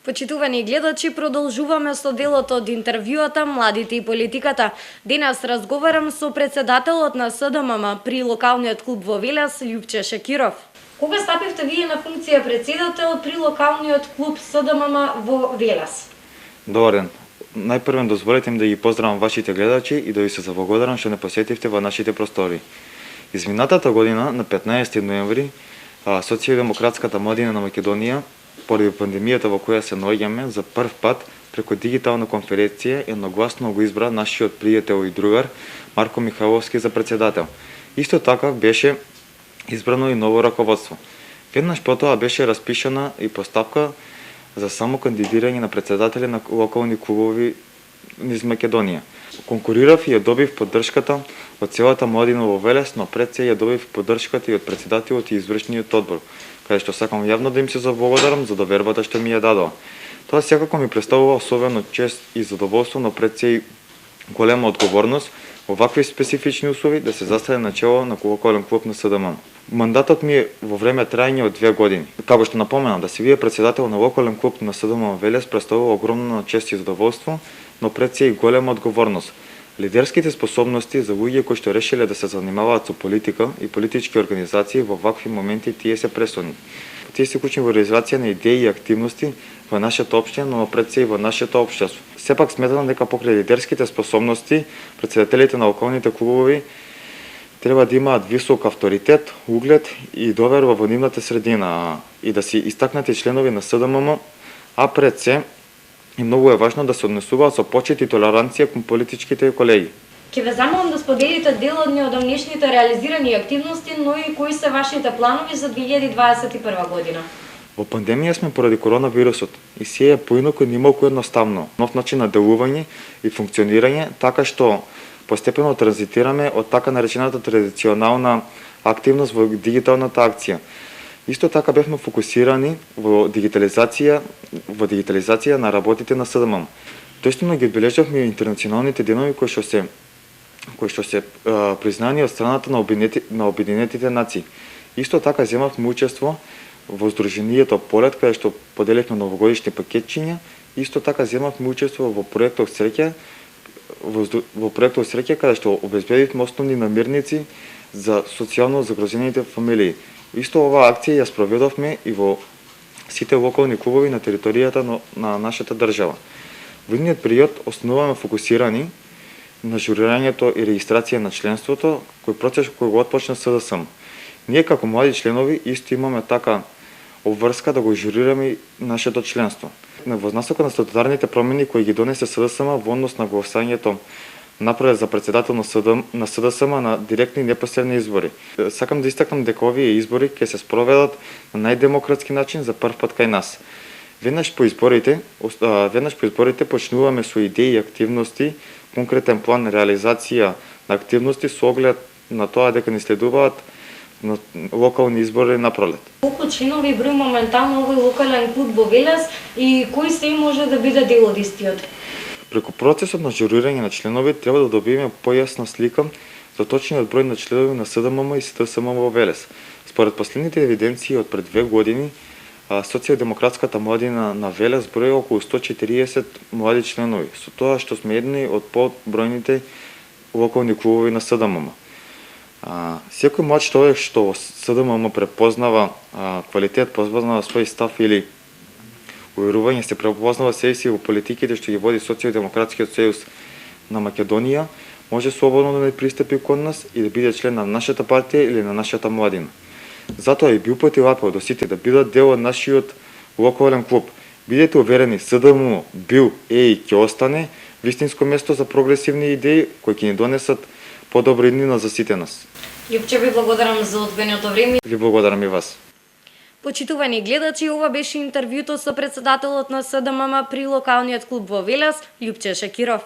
Почитувани гледачи, продолжуваме со делот од интервјуата Младите и политиката. Денес разговарам со председателот на СДММ при локалниот клуб во Велес, Љупче Шекиров. Кога стапивте вие на функција председател при локалниот клуб СДММ во Велес? Добар ден. Најпрвен дозволете ми да ги поздравам вашите гледачи и да ви се заблагодарам што не посетивте во нашите простори. Изминатата година, на 15 ноември, Социјалдемократската младина на Македонија, поради пандемијата во која се наоѓаме, за прв пат преку дигитална конференција едногласно го избра нашиот пријател и другар Марко Михайловски за председател. Исто така беше избрано и ново раководство. Веднаш потоа беше распишана и постапка за само кандидирање на председатели на локални клубови низ Македонија. Конкурирав и ја добив поддршката од целата младина во Велес, но пред се ја добив поддршката и од председателот и извршниот одбор, каде што сакам јавно да им се заблагодарам за довербата што ми ја дадоа. Тоа секако ми представува особено чест и задоволство, но пред се и голема одговорност во вакви специфични услови да се застане на чело на локален клуб на СДМ. Мандатот ми е во време трајање од 2 години. Како што напоменам, да се вие председател на локален клуб на СДМ Велес представува огромна чест и задоволство, но пред се и голема одговорност. Лидерските способности за луѓе кои што решиле да се занимаваат со политика и политички организации во вакви моменти тие се пресудни. Тие се клучни во реализација на идеи и активности во нашата општина, но пред се и во нашето општество. Сепак сметам дека покрај лидерските способности, председателите на локалните клубови треба да имаат висок авторитет, углед и доверба во нивната средина и да се истакнати членови на СДММ, а пред се и многу е важно да се однесуваат со почит и толеранција кон политичките колеги. Ќе ве замолам да споделите дел од неодамнешните реализирани активности, но и кои се вашите планови за 2021 година? Во пандемија сме поради коронавирусот и се е поинаку и нималку едноставно. Нов начин на делување и функционирање, така што постепено транзитираме од така наречената традиционална активност во дигиталната акција. Исто така бевме фокусирани во дигитализација на работите на СДМ. Тоесно ги одбележавме интернационалните денови кои што се признани од страната на Обединетите нации. Исто така земавме учество во Сдруженијето Полет, каде што поделивме новогодишни пакетчиња. Исто така земавме учество во проектот Среќа, каде што обезбедивме основни намирници за социјално загрозените фамилии. Исто оваа акција ја спроведовме и во сите локални клубови на територијата на нашата држава. Во идниот период основано фокусирани на журирањето и регистрација на членството, кој процес кој го отпочна СДСМ. Ние како млади членови исто имаме така обврска да го журираме нашето членство. Во насока на статутарните промени кои ги донесе СДСМ во однос на гласањето направи за председател на СДСМ на директни и непосредни избори. Сакам да истакнам дека овие избори ќе се спроведат на најдемократски начин за прв пат кај нас. Веднаш по изборите почнуваме со идеи и активности, конкретен план реализација на активности со оглед на тоа дека ни следуваат на локални избори на пролет. Колку членови брои моментално овој локален клуб во Велес и кој се може да биде дел од истиот? Преку процесот на журирање на членови треба да добиеме појасна слика за точниот број на членови на СДММ и СДСМ во Велес. Според последните евиденции од пред 2 години, Социјалдемократската младина на Велес брои околу 140 млади членови, со тоа што сме едни од побројните локални клубови на СДММ. Секој млад човек што во СДММ препознава квалитет, препознава свој став или уверување, се препознава себе си во политиките што ги води Социјалдемократскиот сојуз на Македонија, може слободно да не пристапи кон нас и да биде член на нашата партија или на нашата младина. Затоа и би упатил апел до сите да бидат дел од нашиот локален клуб. Бидете уверени, СДМ бил и ќе остане вистинско место за прогресивни идеи кои ќе ни донесат подобри иднина за сите нас. Љупче, ви благодарам за одвоеното време. Ви благодарам и вас. Почитувани гледачи, ова беше интервјуто со председателот на СДММ при локалниот клуб во Велес, Љупче Шекиров.